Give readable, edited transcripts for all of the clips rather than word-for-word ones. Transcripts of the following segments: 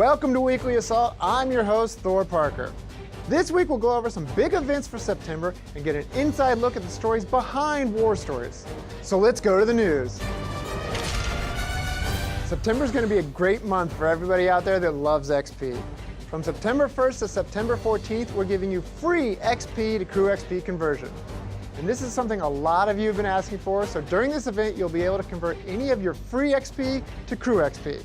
Welcome to Weekly Assault. I'm your host, Thor Parker. This week we'll go over some big events for September and get an inside look at the stories behind war stories. So let's go to the news. September is going to be a great month for everybody out there that loves XP. From September 1st to September 14th, we're giving you free XP to Crew XP conversion. And this is something a lot of you have been asking for, so during this event, you'll be able to convert any of your free XP to Crew XP.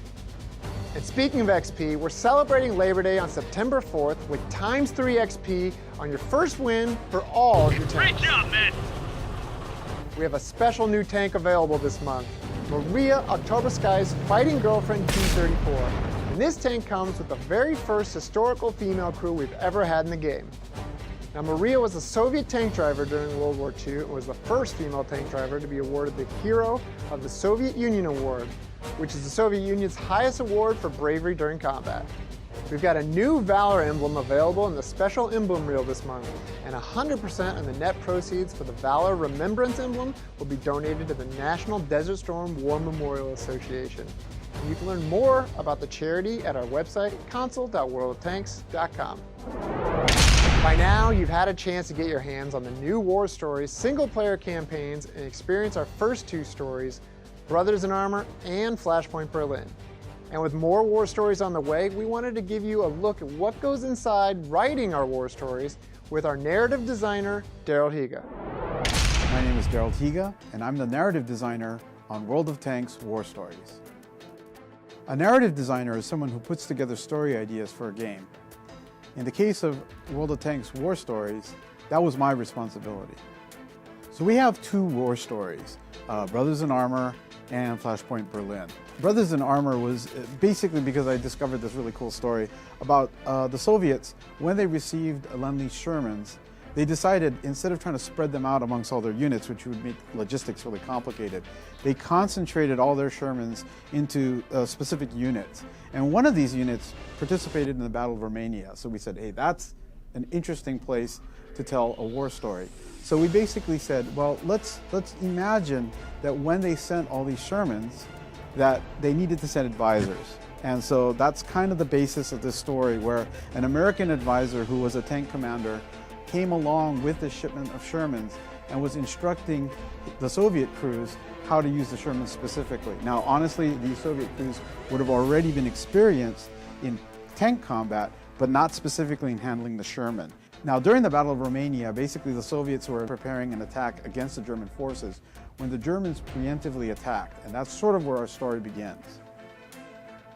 And speaking of XP, we're celebrating Labor Day on September 4th with ×3 XP on your first win for all of your tanks. Great job, man! We have a special new tank available this month, Maria Oktoberskai's Fighting Girlfriend T-34. And this tank comes with the very first historical female crew we've ever had in the game. Now, Maria was a Soviet tank driver during World War II and was the first female tank driver to be awarded the Hero of the Soviet Union Award, which is the Soviet Union's highest award for bravery during combat. We've got a new Valor emblem available in the special emblem reel this month, and 100% of the net proceeds for the Valor Remembrance emblem will be donated to the National Desert Storm War Memorial Association. And you can learn more about the charity at our website, console.worldoftanks.com. By now, you've had a chance to get your hands on the new War Stories single-player campaigns and experience our first two stories, Brothers in Armor and Flashpoint Berlin. And with more war stories on the way, we wanted to give you a look at what goes inside writing our war stories with our narrative designer, Daryl Higa. My name is Daryl Higa, and I'm the narrative designer on World of Tanks War Stories. A narrative designer is someone who puts together story ideas for a game. In the case of World of Tanks War Stories, that was my responsibility. So we have two war stories, Brothers in Armor and Flashpoint Berlin. Brothers in Armor was basically because I discovered this really cool story about the Soviets. When they received Lend-Lease Shermans, they decided, instead of trying to spread them out amongst all their units, which would make logistics really complicated, they concentrated all their Shermans into specific units. And one of these units participated in the Battle of Romania. So we said, hey, that's an interesting place to tell a war story. So we basically said, well, let's imagine that when they sent all these Shermans, that they needed to send advisors. And so that's kind of the basis of this story, where an American advisor who was a tank commander came along with this shipment of Shermans and was instructing the Soviet crews how to use the Shermans specifically. Now, honestly, these Soviet crews would have already been experienced in tank combat, but not specifically in handling the Sherman. Now, during the Battle of Romania, basically the Soviets were preparing an attack against the German forces when the Germans preemptively attacked, and that's sort of where our story begins.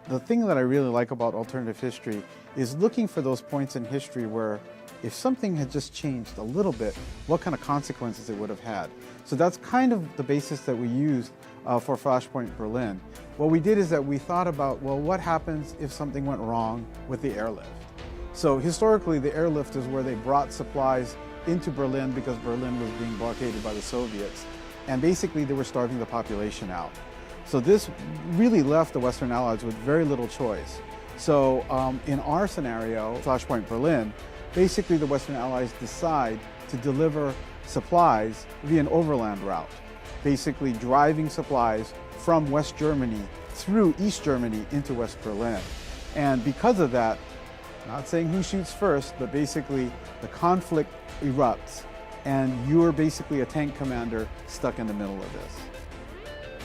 The thing that I really like about alternative history is looking for those points in history where if something had just changed a little bit, what kind of consequences it would have had. So that's kind of the basis that we used for Flashpoint Berlin. What we did is that we thought about, well, what happens if something went wrong with the airlift? So historically, the airlift is where they brought supplies into Berlin because Berlin was being blockaded by the Soviets. And basically, they were starving the population out. So this really left the Western Allies with very little choice. So in our scenario, Flashpoint Berlin, basically the Western Allies decide to deliver supplies via an overland route, basically driving supplies from West Germany through East Germany into West Berlin. And because of that, not saying who shoots first, but basically the conflict erupts and you're basically a tank commander stuck in the middle of this.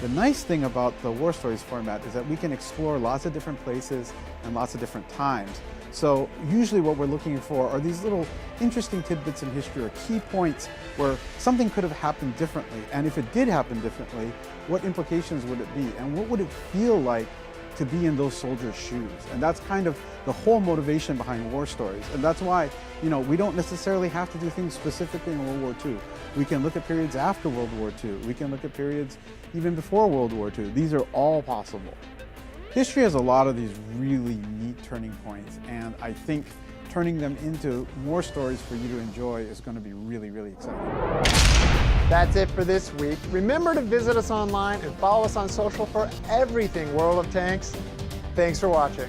The nice thing about the War Stories format is that we can explore lots of different places and lots of different times. So usually what we're looking for are these little interesting tidbits in history or key points where something could have happened differently. And if it did happen differently, what implications would it be? And what would it feel like to be in those soldiers' shoes? And that's kind of the whole motivation behind War Stories. And that's why, we don't necessarily have to do things specifically in World War II. We can look at periods after World War II. We can look at periods even before World War II. These are all possible. History has a lot of these really neat turning points, and I think turning them into more stories for you to enjoy is going to be really, really exciting. That's it for this week. Remember to visit us online and follow us on social for everything World of Tanks. Thanks for watching.